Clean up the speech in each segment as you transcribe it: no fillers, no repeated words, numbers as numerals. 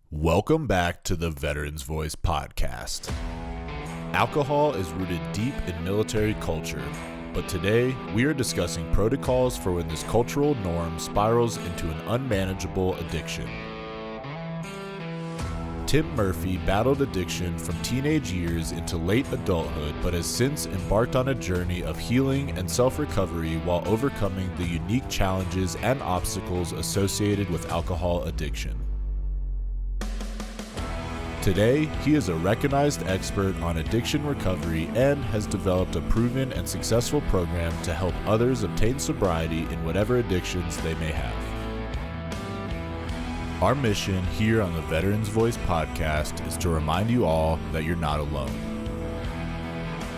Welcome back to the Veterans Voice podcast. Alcohol is rooted deep in military culture, but today we are discussing protocols for when this cultural norm spirals into an unmanageable addiction. Tim Murphy battled addiction from teenage years into late adulthood, but has since embarked on a journey of healing and self-recovery while overcoming the unique challenges and obstacles associated with alcohol addiction. Today, he is a recognized expert on addiction recovery and has developed a proven and successful program to help others obtain sobriety in whatever addictions they may have. Our mission here on the Veterans Voice podcast is to remind you all that you're not alone.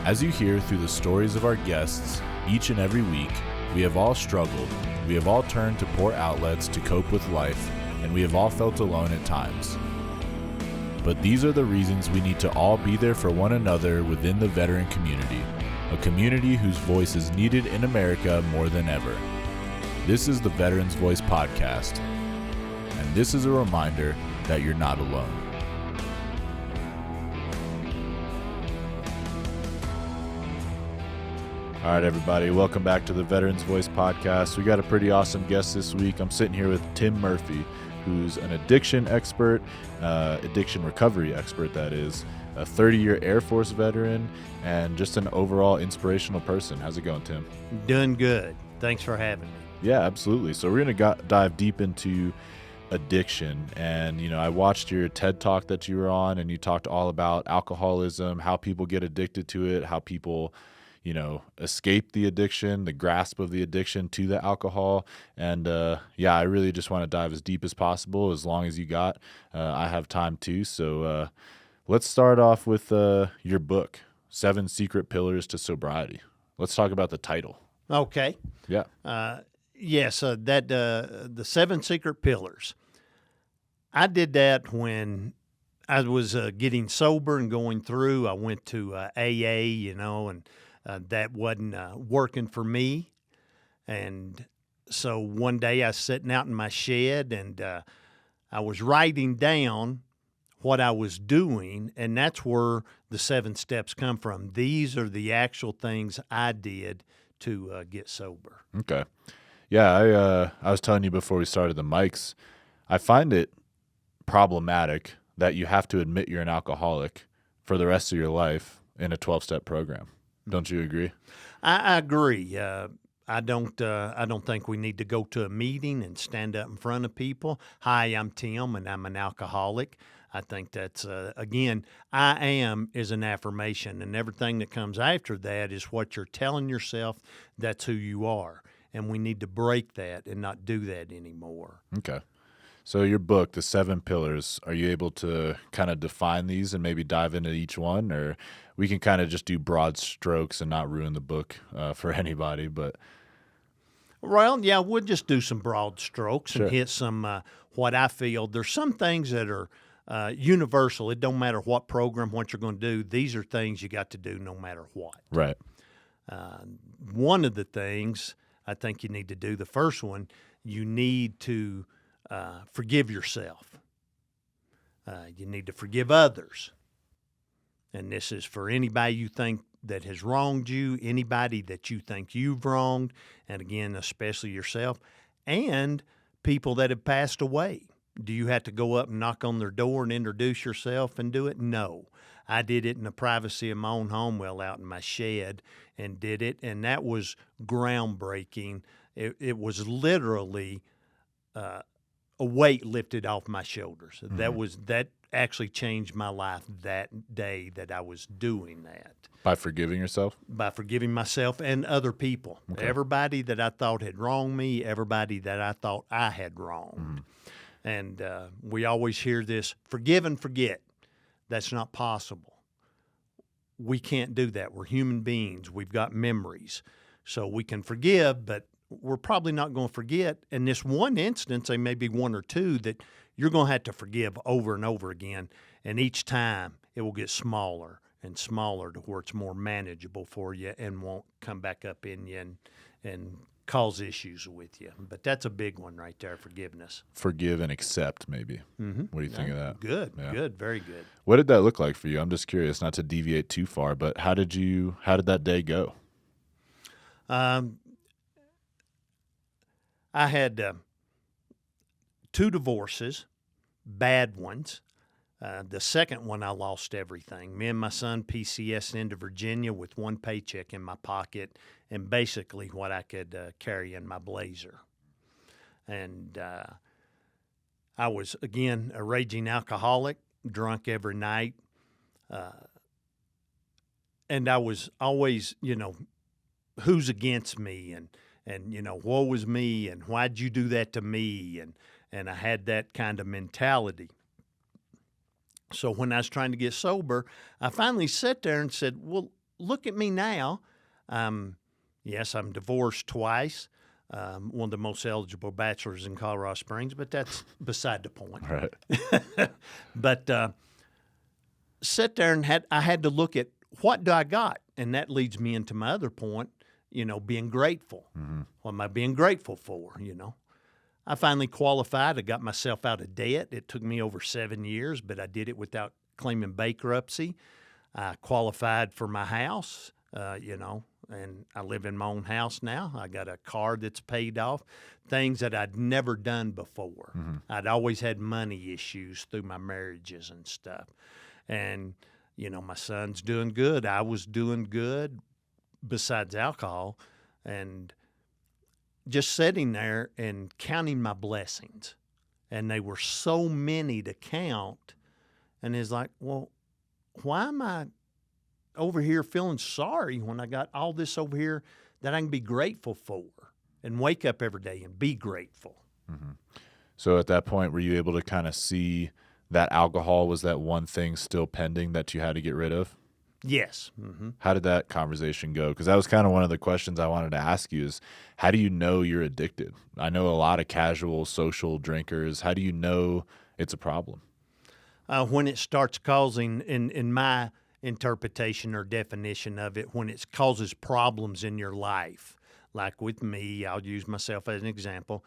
As you hear through the stories of our guests each and every week, we have all struggled, we have all turned to poor outlets to cope with life, and we have all felt alone at times. But these are the reasons we need to all be there for one another within the veteran community, a community whose voice is needed in America more than ever. This is the Veterans Voice podcast, and this is a reminder that you're not alone. All right, everybody, welcome back to the Veterans Voice podcast. We got a pretty awesome guest this week. I'm sitting here with Tim Murphy, who's an addiction expert, addiction recovery expert, that is, a 30-year Air Force veteran, and just an overall inspirational person. How's it going, Tim? Doing good. Thanks for having me. Yeah, absolutely. So we're going to dive deep into addiction. And, I watched your TED Talk that you were on, and you talked all about alcoholism, how people get addicted to it, how people escape the addiction, the grasp of the addiction to the alcohol. And I really just want to dive as deep as possible, as long as you got. I have time too. So let's start off with your book, 7 Secret Pillars to Sobriety. Let's talk about the title. Okay. Yeah. Yes, the 7 Secret Pillars. I did that when I was getting sober and going through. I went to AA, and that wasn't working for me. And so one day I was sitting out in my shed, and I was writing down what I was doing, and that's where the 7 steps come from. These are the actual things I did to get sober. Okay. Yeah, I was telling you before we started the mics, I find it problematic that you have to admit you're an alcoholic for the rest of your life in a 12-step program. Don't you agree? I agree. I don't think we need to go to a meeting and stand up in front of people. Hi, I'm Tim, and I'm an alcoholic. I think that's, again, I am is an affirmation, and everything that comes after that is what you're telling yourself. That's who you are, and we need to break that and not do that anymore. Okay. So your book, The 7 Pillars, are you able to kind of define these and maybe dive into each one? Or we can kind of just do broad strokes and not ruin the book for anybody. But Well, yeah, we'll just do some broad strokes Sure. and hit some what I feel. There's some things that are universal. It don't matter what program, what you're going to do. These are things you got to do no matter what. Right. One of the things I think you need to do, the first one, you need to forgive yourself. You need to forgive others. And this is for anybody you think that has wronged you, anybody that you think you've wronged, and again, especially yourself, and people that have passed away. Do you have to go up and knock on their door and introduce yourself and do it? No. I did it in the privacy of my own home, out in my shed, and did it, and that was groundbreaking. It was literally a weight lifted off my shoulders. Mm-hmm. That actually changed my life that day that I was doing that. By forgiving yourself? By forgiving myself and other people. Okay. Everybody that I thought had wronged me, everybody that I thought I had wronged. Mm-hmm. And we always hear this, forgive and forget. That's not possible. We can't do that. We're human beings. We've got memories. So we can forgive, but we're probably not going to forget. In this one instance, there may be one or two that you're going to have to forgive over and over again. And each time it will get smaller and smaller to where it's more manageable for you and won't come back up in you and cause issues with you. But that's a big one right there, forgiveness. Forgive and accept, maybe. Mm-hmm. What do you think of that? Good, Yeah. good, very good. What did that look like for you? I'm just curious, not to deviate too far, but how did that day go? I had 2 divorces, bad ones. The second one, I lost everything. Me and my son PCS'd into Virginia with 1 paycheck in my pocket and basically what I could carry in my blazer. And I was, again, a raging alcoholic, drunk every night. And I was always, who's against me and woe is me and why'd you do that to me? And I had that kind of mentality. So when I was trying to get sober, I finally sat there and said, well, look at me now. Yes, I'm divorced twice. One of the most eligible bachelors in Colorado Springs, but that's beside the point. Right. But sat there and I had to look at what do I got? And that leads me into my other point, being grateful. Mm-hmm. What am I being grateful for, I finally qualified. I got myself out of debt. It took me over 7 years, but I did it without claiming bankruptcy. I qualified for my house, and I live in my own house now. I got a car that's paid off, things that I'd never done before. Mm-hmm. I'd always had money issues through my marriages and stuff. And, my son's doing good. I was doing good besides alcohol. And just sitting there and counting my blessings. And they were so many to count. And it's like, well, why am I over here feeling sorry when I got all this over here that I can be grateful for and wake up every day and be grateful? Mm-hmm. So at that point, were you able to kind of see that alcohol was that one thing still pending that you had to get rid of? Yes. Mm-hmm. How did that conversation go? Because that was kind of one of the questions I wanted to ask you is, how do you know you're addicted? I know a lot of casual social drinkers. How do you know it's a problem? When it starts causing, in my interpretation or definition of it, when it causes problems in your life, like with me, I'll use myself as an example,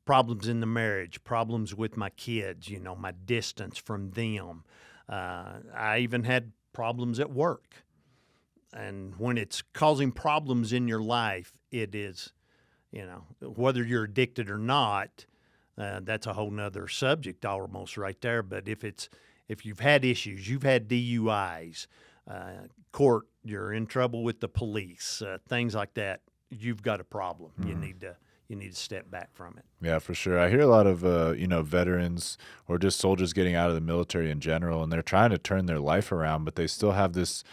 problems in the marriage, problems with my kids, my distance from them. I even had problems at work. And when it's causing problems in your life, it is, whether you're addicted or not, that's a whole nother subject almost right there. But if you've had issues, you've had DUIs, court, you're in trouble with the police, things like that, you've got a problem. Mm-hmm. You need to step back from it. Yeah, for sure. I hear a lot of, veterans or just soldiers getting out of the military in general, and they're trying to turn their life around, but they still have this,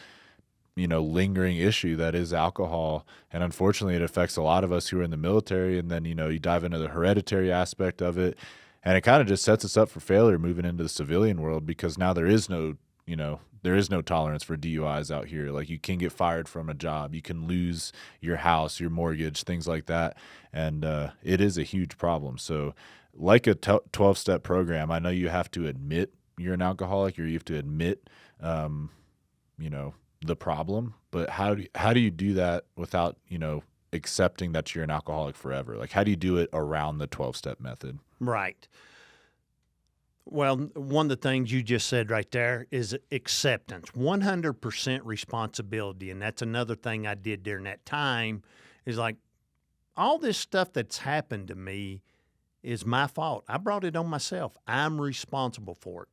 lingering issue that is alcohol. And unfortunately, it affects a lot of us who are in the military. And then, you dive into the hereditary aspect of it, and it kind of just sets us up for failure moving into the civilian world, because now there is no tolerance for DUIs out here. Like, you can get fired from a job, you can lose your house, your mortgage, things like that. And it is a huge problem. So like a 12-step program, I know you have to admit you're an alcoholic, or you have to admit, the problem, but how do you do that without, accepting that you're an alcoholic forever? Like, how do you do it around the 12-step method? Right. Well, one of the things you just said right there is acceptance, 100% responsibility. And that's another thing I did during that time is like, all this stuff that's happened to me is my fault. I brought it on myself. I'm responsible for it.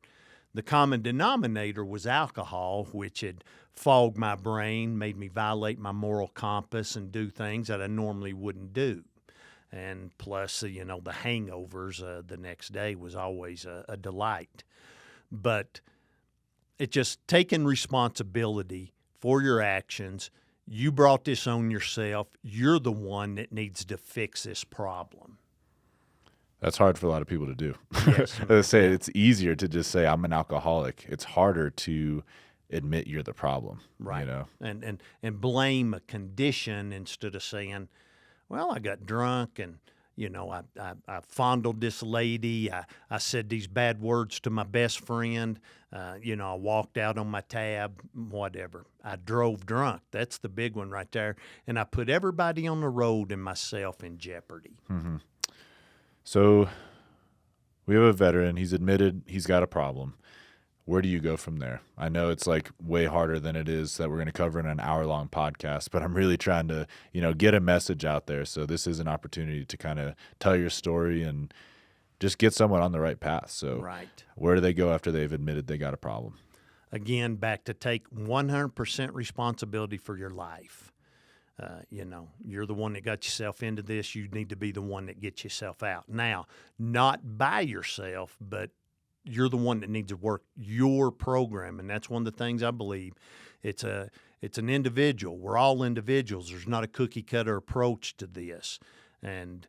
The common denominator was alcohol, which had fogged my brain, made me violate my moral compass and do things that I normally wouldn't do. And plus, the hangovers the next day was always a delight. But it's just taking responsibility for your actions. You brought this on yourself. You're the one that needs to fix this problem. That's hard for a lot of people to do. Yes. As I say, it's easier to just say, I'm an alcoholic. It's harder to admit you're the problem. Right. And blame a condition instead of saying, well, I got drunk and, I fondled this lady. I said these bad words to my best friend. I walked out on my tab, whatever. I drove drunk. That's the big one right there. And I put everybody on the road and myself in jeopardy. Mm-hmm. So we have a veteran. He's admitted he's got a problem. Where do you go from there? I know it's like way harder than it is that we're going to cover in an hour-long podcast, but I'm really trying to, get a message out there. So this is an opportunity to kind of tell your story and just get someone on the right path. So Right. Where do they go after they've admitted they got a problem? Again, back to take 100% responsibility for your life. You're the one that got yourself into this. You need to be the one that gets yourself out. Now, not by yourself, but you're the one that needs to work your program. And that's one of the things I believe. It's an individual. We're all individuals. There's not a cookie cutter approach to this. And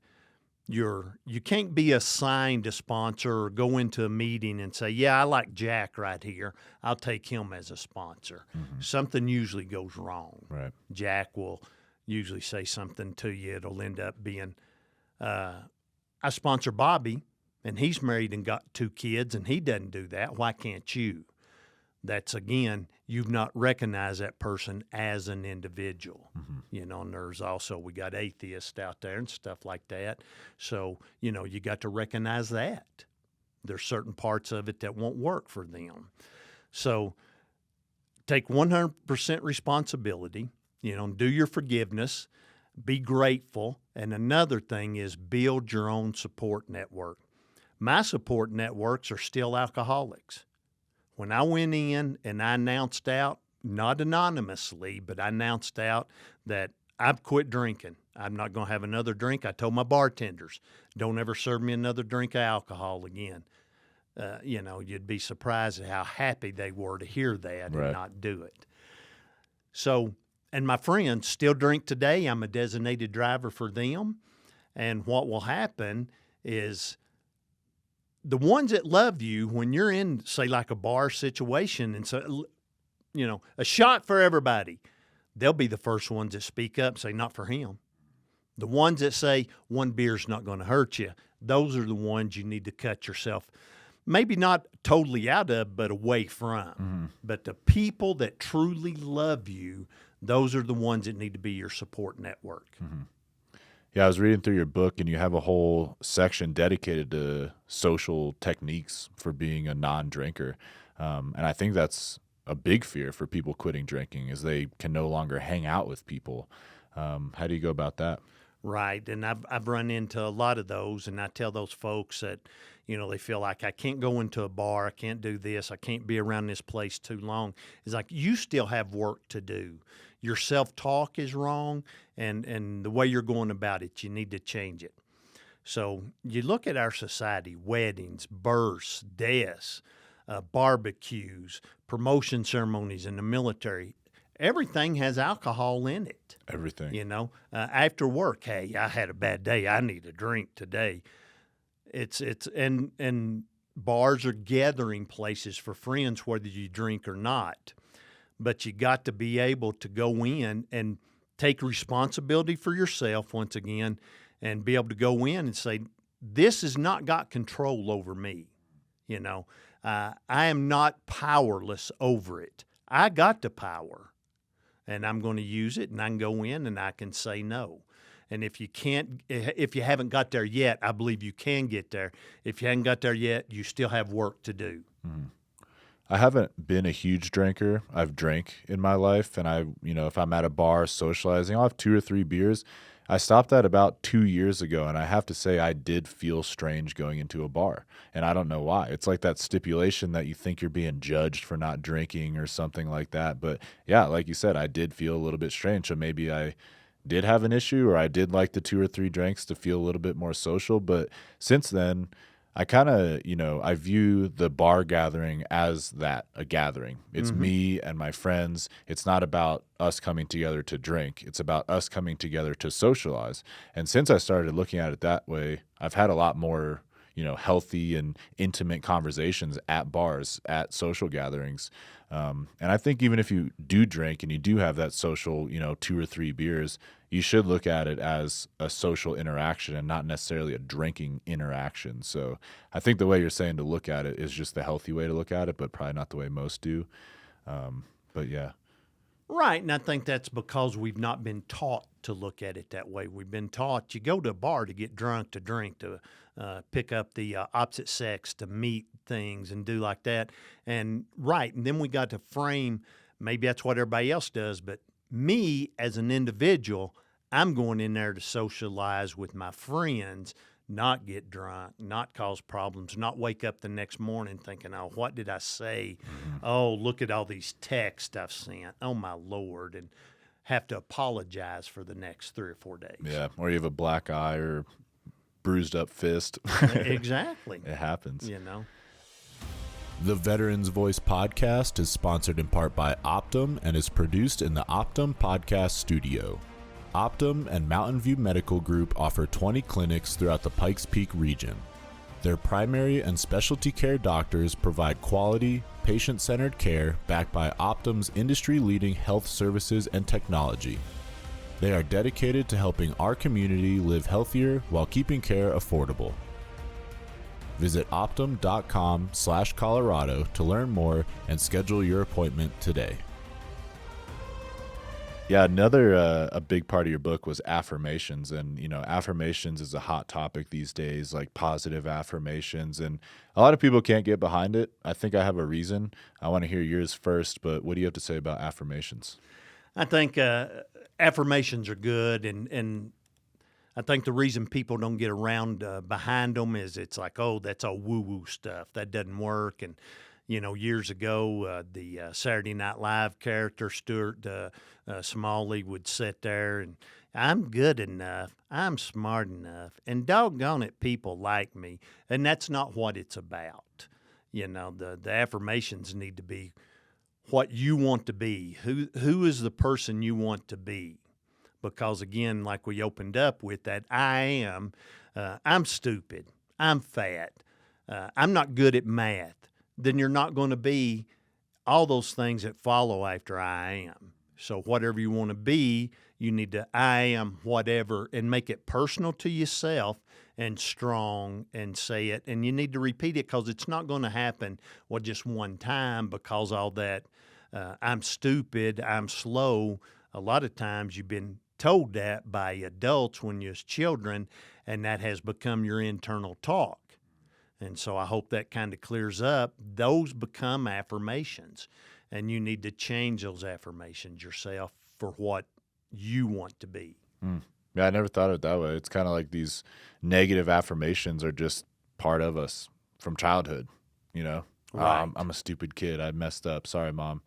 you can't be assigned a sponsor or go into a meeting and say, yeah, I like Jack right here. I'll take him as a sponsor. Mm-hmm. Something usually goes wrong. Right. Jack will usually say something to you. It'll end up being, I sponsor Bobby, and he's married and got 2 kids, and he doesn't do that. Why can't you? That's, again, you've not recognized that person as an individual. Mm-hmm. And there's also, we got atheists out there and stuff like that. So, you got to recognize that. There's certain parts of it that won't work for them. So take 100% responsibility, do your forgiveness, be grateful. And another thing is build your own support network. My support networks are still alcoholics. When I went in and I announced out, not anonymously, but I announced out that I've quit drinking. I'm not going to have another drink. I told my bartenders, don't ever serve me another drink of alcohol again. You'd be surprised at how happy they were to hear that Right. and not do it. So, and my friends still drink today. I'm a designated driver for them. And what will happen is the ones that love you when you're in, say, like a bar situation, and so, a shot for everybody, they'll be the first ones that speak up and say, not for him. The ones that say, one beer's not going to hurt you, those are the ones you need to cut yourself, maybe not totally out of, but away from. Mm-hmm. But the people that truly love you, those are the ones that need to be your support network. Mm-hmm. Yeah, I was reading through your book, and you have a whole section dedicated to social techniques for being a non-drinker. And I think that's a big fear for people quitting drinking is they can no longer hang out with people. How do you go about that? Right, and I've run into a lot of those, and I tell those folks that, they feel like I can't go into a bar, I can't do this, I can't be around this place too long. It's like you still have work to do. Your self-talk is wrong, and the way you're going about it, you need to change it. So you look at our society, weddings, births, deaths, barbecues, promotion ceremonies in the military. Everything has alcohol in it. Everything. After work, hey, I had a bad day. I need a drink today. And bars are gathering places for friends, whether you drink or not. But you got to be able to go in and take responsibility for yourself once again, and be able to go in and say, this has not got control over me. I am not powerless over it. I got the power. And I'm going to use it, and I can go in and I can say no. And if you haven't got there yet, I believe you can get there. If you haven't got there yet, you still have work to do. Mm-hmm. I haven't been a huge drinker. I've drank in my life, and if I'm at a bar socializing, I'll have 2 or 3 beers. I stopped that about 2 years ago, and I have to say I did feel strange going into a bar, and I don't know why. It's like that stipulation that you think you're being judged for not drinking or something like that. But yeah, like you said, I did feel a little bit strange. So maybe I did have an issue, or I did like the 2 or 3 drinks to feel a little bit more social. But since then, I kind of, I view the bar gathering as a gathering. It's mm-hmm. me and my friends. It's not about us coming together to drink. It's about us coming together to socialize. And since I started looking at it that way, I've had a lot more, healthy and intimate conversations at bars, at social gatherings. And I think even if you do drink and you do have that social, 2 or 3 beers, you should look at it as a social interaction and not necessarily a drinking interaction. So I think the way you're saying to look at it is just the healthy way to look at it, but probably not the way most do. But yeah. Right, and I think that's because we've not been taught to look at it that way. We've been taught you go to a bar to get drunk, to drink, to pick up the opposite sex, to meet things and do like that. And then we got to frame, maybe that's what everybody else does, but me as an individual, I'm going in there to socialize with my friends, not get drunk, not cause problems, not wake up the next morning thinking, oh, what did I say? Mm-hmm. Oh, look at all these texts I've sent. Oh, my Lord. And have to apologize for the next 3 or 4 days. Yeah, or you have a black eye or bruised up fist. Exactly. It happens. The Veterans Voice podcast is sponsored in part by Optum and is produced in the Optum Podcast Studio. Optum and Mountain View Medical Group offer 20 clinics throughout the Pikes Peak region. Their primary and specialty care doctors provide quality, patient-centered care backed by Optum's industry-leading health services and technology. They are dedicated to helping our community live healthier while keeping care affordable. Visit optum.com/Colorado to learn more and schedule your appointment today. Yeah, another a big part of your book was affirmations, and affirmations is a hot topic these days, like positive affirmations, and a lot of people can't get behind it. I think I have a reason. I want to hear yours first, but what do you have to say about affirmations? I think affirmations are good, and I think the reason people don't get around behind them is it's like, oh, that's all woo-woo stuff. That doesn't work. And, years ago, the Saturday Night Live character, Stuart Smalley, would sit there and, I'm good enough. I'm smart enough. And doggone it, people like me. And that's not what it's about. The affirmations need to be what you want to be. Who is the person you want to be? Because, again, like we opened up with that, I'm stupid, I'm fat, I'm not good at math, then you're not going to be all those things that follow after I am. So whatever you want to be, you need to I am whatever and make it personal to yourself and strong and say it. And you need to repeat it because it's not going to happen just one time because all that I'm stupid, I'm slow. A lot of times you've been told that by adults when you're children, and that has become your internal talk. And so I hope that kind of clears up. Those become affirmations, and you need to change those affirmations yourself for what you want to be. Yeah, I never thought of it that way. It's kind of like these negative affirmations are just part of us from childhood, Right. I'm a stupid kid. I messed up. Sorry, Mom.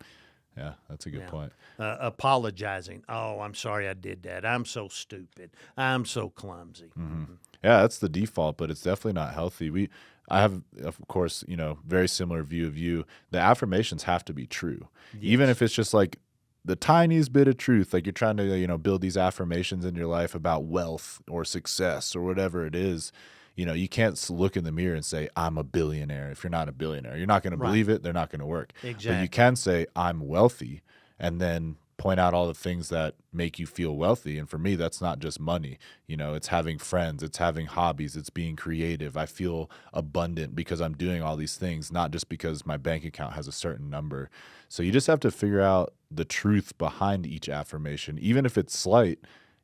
Yeah, that's a good point. Apologizing. Oh, I'm sorry I did that. I'm so stupid. I'm so clumsy. Mm-hmm. Yeah, that's the default, but it's definitely not healthy. I have, of course, very similar view of you. The affirmations have to be true, even if it's just like the tiniest bit of truth. Like you're trying to, build these affirmations in your life about wealth or success or whatever it is. You can't look in the mirror and say, I'm a billionaire. If you're not a billionaire, you're not going to believe it. They're not going to work. Exactly. But you can say, I'm wealthy, and then point out all the things that make you feel wealthy. And for me, that's not just money. It's having friends, it's having hobbies, it's being creative. I feel abundant because I'm doing all these things, not just because my bank account has a certain number. So you just have to figure out the truth behind each affirmation. Even if it's slight,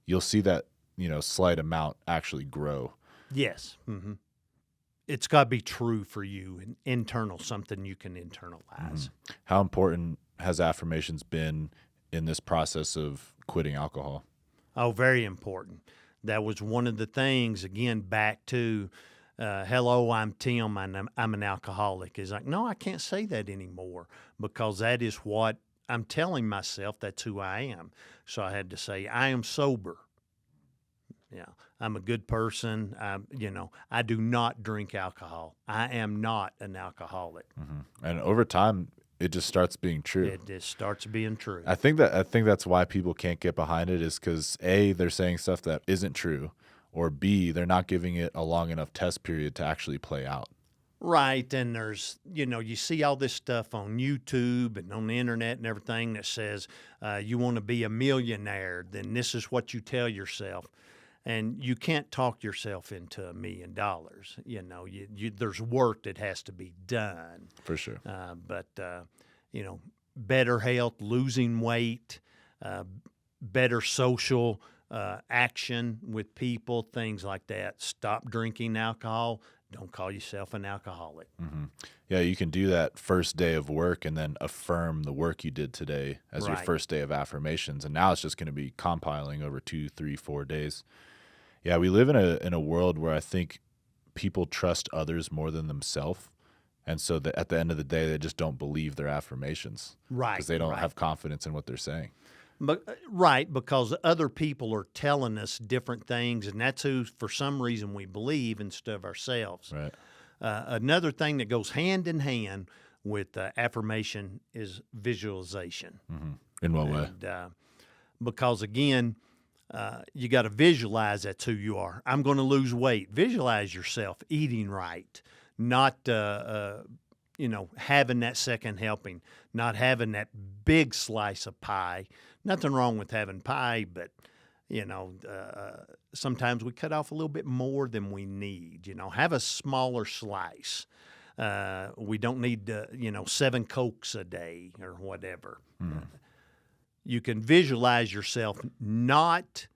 you'll see that, slight amount actually grow. Yes. Mm-hmm. It's got to be true for you, and internal, something you can internalize. How important has affirmations been in this process of quitting alcohol? Oh, very important. That was one of the things, again, back to, hello, I'm Tim, and I'm an alcoholic. It's like, no, I can't say that anymore because that is what I'm telling myself. That's who I am. So I had to say, I am sober. Yeah, I'm a good person. I do not drink alcohol. I am not an alcoholic. Mm-hmm. And over time, it just starts being true. It just starts being true. I think that's why people can't get behind it is because A, they're saying stuff that isn't true, or B, they're not giving it a long enough test period to actually play out. Right, and there's, you see all this stuff on YouTube and on the internet and everything that says you want to be a millionaire, then this is what you tell yourself. And you can't talk yourself into $1 million. There's work that has to be done. For sure. But better health, losing weight, better social action with people, things like that. Stop drinking alcohol. Don't call yourself an alcoholic. Mm-hmm. Yeah, you can do that first day of work and then affirm the work you did today as your first day of affirmations. And now it's just going to be compiling over 2, 3, 4 days. Yeah, we live in a world where I think people trust others more than themselves. And so that at the end of the day, they just don't believe their affirmations. Right. Because they don't have confidence in what they're saying. Right, because other people are telling us different things, and that's who, for some reason, we believe instead of ourselves. Right. Another thing that goes hand in hand with affirmation is visualization. Mm-hmm. In what way? Because, again, you got to visualize that's who you are. I'm going to lose weight. Visualize yourself eating right, not having that second helping, not having that big slice of pie. Nothing wrong with having pie, but, sometimes we cut off a little bit more than we need. Have a smaller slice. We don't need, 7 Cokes a day or whatever. Mm. You can visualize yourself not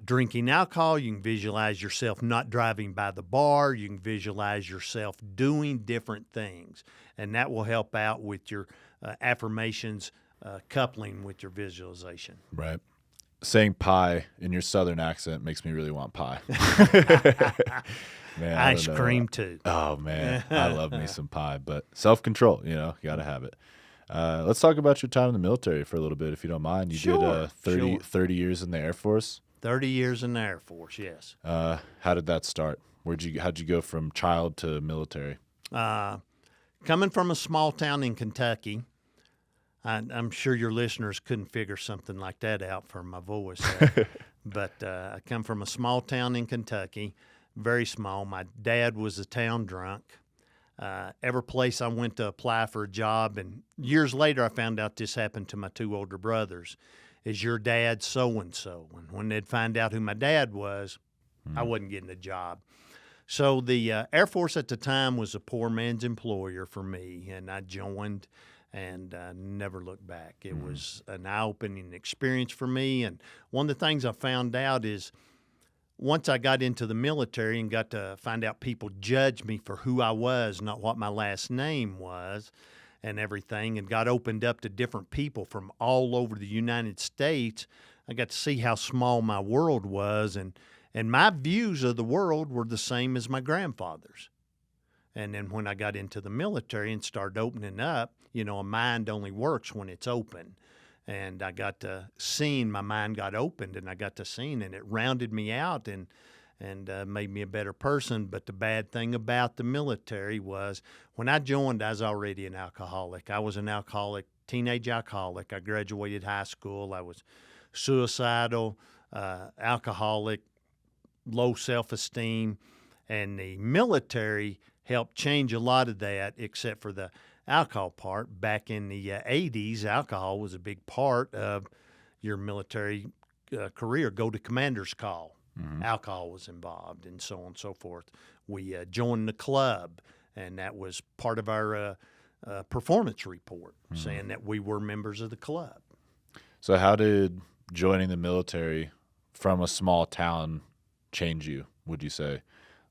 drinking alcohol. You can visualize yourself not driving by the bar. You can visualize yourself doing different things, and that will help out with your affirmations coupling with your visualization. Right. Saying pie in your Southern accent makes me really want pie. Man, Ice cream too. Oh, man. I love me some pie, but self-control, you got to have it. Let's talk about your time in the military for a little bit, if you don't mind. You did 30 years in the Air Force. 30 years in the Air Force, yes. How did that start? How'd you go from child to military? Coming from a small town in Kentucky, I'm sure your listeners couldn't figure something like that out from my voice. But I come from a small town in Kentucky, very small. My dad was a town drunk. Every place I went to apply for a job, and years later I found out this happened to my 2 older brothers, is your dad so-and-so. And when they'd find out who my dad was, I wasn't getting a job. So the Air Force at the time was a poor man's employer for me, and I joined and never looked back. It was an eye-opening experience for me, and one of the things I found out is once I got into the military and got to find out people judged me for who I was, not what my last name was and everything, and got opened up to different people from all over the United States, I got to see how small my world was, and my views of the world were the same as my grandfather's. And then when I got into the military and started opening up, a mind only works when it's open. And I got to seeing, my mind got opened, and I got to seeing, and it rounded me out and made me a better person. But the bad thing about the military was when I joined, I was already an alcoholic. I was an alcoholic, teenage alcoholic. I graduated high school. I was suicidal, alcoholic, low self-esteem, and the military helped change a lot of that, except for the alcohol part. Back in the 80s, alcohol was a big part of your military career. Go to commander's call. Mm-hmm. Alcohol was involved, and so on and so forth. We joined the club, and that was part of our performance report, saying that we were members of the club. So how did joining the military from a small town change you, would you say?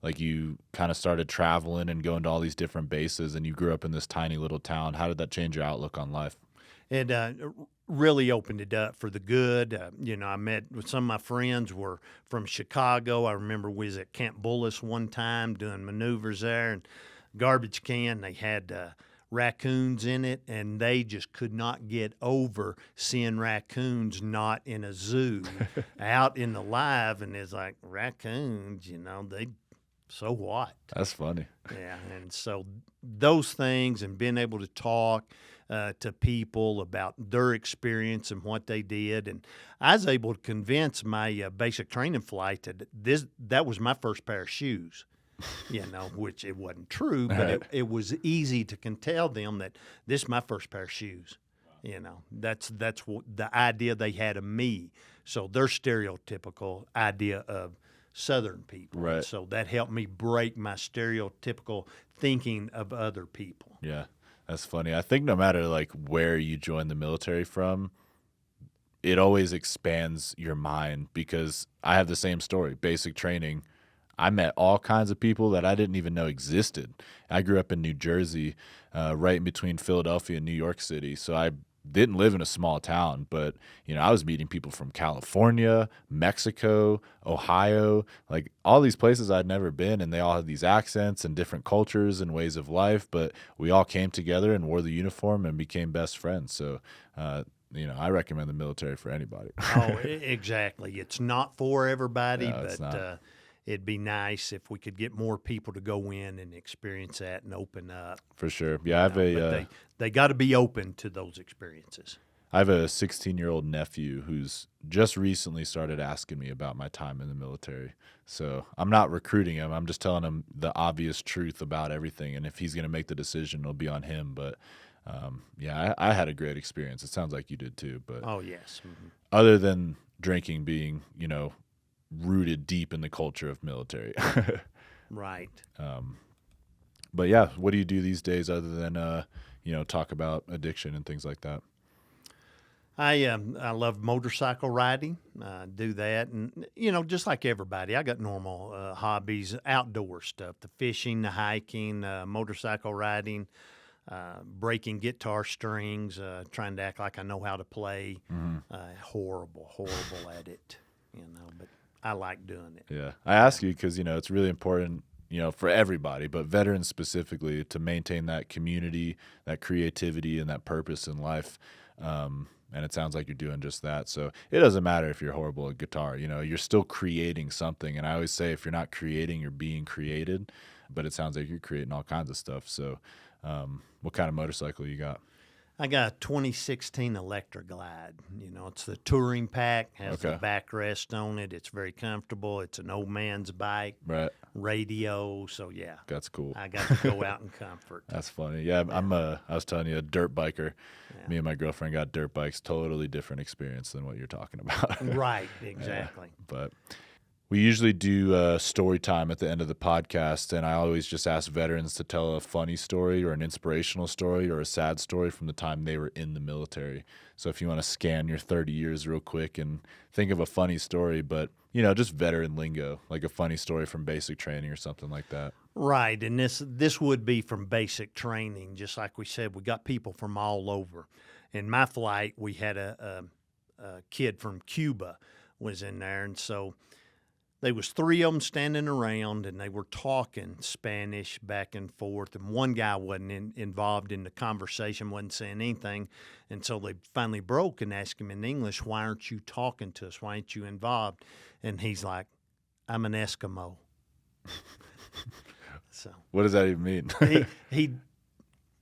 Like, you kind of started traveling and going to all these different bases, and you grew up in this tiny little town. How did that change your outlook on life? It really opened it up for the good. I met with some of my friends were from Chicago. I remember we was at Camp Bullis one time doing maneuvers there, and garbage can, they had raccoons in it, and they just could not get over seeing raccoons not in a zoo, out in the live, and it's like, raccoons, so what? That's funny. Yeah, and so those things and being able to talk to people about their experience and what they did, and I was able to convince my basic training flight that was my first pair of shoes. Which it wasn't true, but Right. it was easy to tell them that this is my first pair of shoes. That's what the idea they had of me. So their stereotypical idea of Southern people. Right. So that helped me break my stereotypical thinking of other people. Yeah, that's funny. I think no matter like where you join the military from, it always expands your mind, because I have the same story. Basic training, I met all kinds of people that I didn't even know existed. I grew up in New Jersey, right in between Philadelphia and New York City. So I didn't live in a small town, but I was meeting people from California, Mexico, Ohio, like all these places I'd never been, and they all had these accents and different cultures and ways of life, but we all came together and wore the uniform and became best friends. So, I recommend the military for anybody. Exactly. It's not for everybody, No, it's not. but it'd be nice if we could get more people to go in and experience that and open up. For sure. Yeah, I have But they got to be open to those experiences. I have a 16-year-old nephew who's just recently started asking me about my time in the military. So I'm not recruiting him. I'm just telling him the obvious truth about everything. And if he's going to make the decision, it'll be on him. But I had a great experience. It sounds like you did too. But Oh, yes. Mm-hmm. other than drinking being, rooted deep in the culture of military. Right. But yeah, what do you do these days other than, talk about addiction and things like that? I love motorcycle riding. Do that, and just like everybody, I got normal hobbies, outdoor stuff: the fishing, the hiking, motorcycle riding, breaking guitar strings, trying to act like I know how to play. Horrible at it, But I like doing it. Yeah, I ask you because it's really important, for everybody, but veterans specifically, to maintain that community, that creativity, and that purpose in life. And it sounds like you're doing just that. So it doesn't matter if you're horrible at guitar. You're still creating something. And I always say, if you're not creating, you're being created. But it sounds like you're creating all kinds of stuff. So what kind of motorcycle you got? I got a 2016 Electra Glide. It's the touring pack, has the backrest on it. It's very comfortable. It's an old man's bike. Right. Radio. So, yeah. That's cool. I got to go out in comfort. That's funny. Yeah, I was telling you, a dirt biker. Yeah. Me and my girlfriend got dirt bikes. Totally different experience than what you're talking about. Right, exactly. Yeah, but we usually do story time at the end of the podcast, and I always just ask veterans to tell a funny story or an inspirational story or a sad story from the time they were in the military. So if you want to scan your 30 years real quick and think of a funny story, but, just veteran lingo, like a funny story from basic training or something like that. Right, and this would be from basic training. Just like we said, we got people from all over. In my flight, we had a kid from Cuba was in there, and so there was three of them standing around, and they were talking Spanish back and forth, and one guy wasn't involved in the conversation, wasn't saying anything, and so they finally broke and asked him in English, "Why aren't you talking to us? Why aren't you involved?" And he's like, "I'm an Eskimo." So what does that even mean?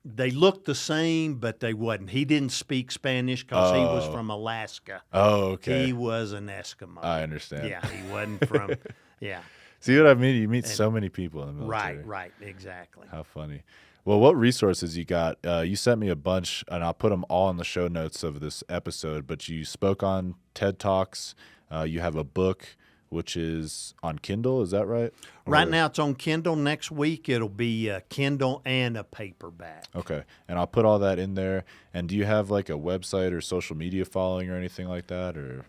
They looked the same, but they wasn't. He didn't speak Spanish because he was from Alaska. Oh, okay. He was an Eskimo. I understand. Yeah, he wasn't from, yeah. See what I mean? You meet so many people in the military. Right, exactly. How funny. Well, what resources you got? You sent me a bunch, and I'll put them all in the show notes of this episode, but you spoke on TED Talks. You have a book, which is on Kindle. Is that right? Right now it's on Kindle. Next week it'll be a Kindle and a paperback. Okay. And I'll put all that in there. And do you have like a website or social media following or anything like that? Or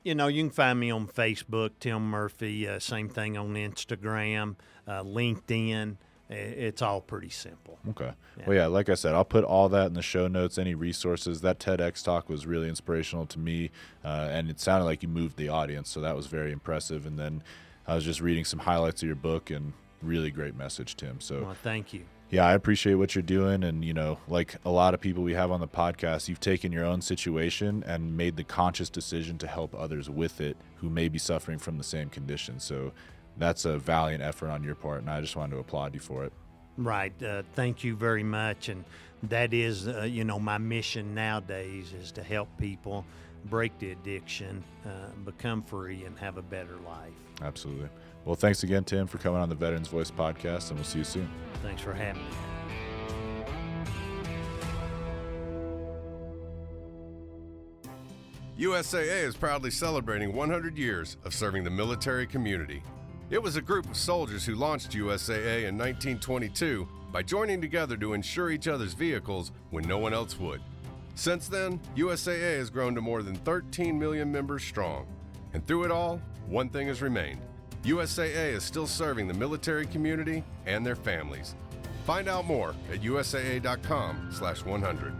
you can find me on Facebook, Tim Murphy. Same thing on Instagram, LinkedIn. It's all pretty simple. Okay. Yeah. Well, yeah, like I said, I'll put all that in the show notes, any resources. That TEDx talk was really inspirational to me, and it sounded like you moved the audience, so that was very impressive. And then I was just reading some highlights of your book, and really great message, Tim. So Well, thank you. yeah, I appreciate what you're doing. And, like a lot of people we have on the podcast, you've taken your own situation and made the conscious decision to help others with it who may be suffering from the same condition. So that's a valiant effort on your part, and I just wanted to applaud you for it. Right. Thank you very much. And that is, my mission nowadays is to help people break the addiction, become free, and have a better life. Absolutely. Well, thanks again, Tim, for coming on the Veterans Voice podcast, and we'll see you soon. Thanks for having me. USAA is proudly celebrating 100 years of serving the military community. It was a group of soldiers who launched USAA in 1922 by joining together to insure each other's vehicles when no one else would. Since then, USAA has grown to more than 13 million members strong. And through it all, one thing has remained. USAA is still serving the military community and their families. Find out more at usaa.com/100.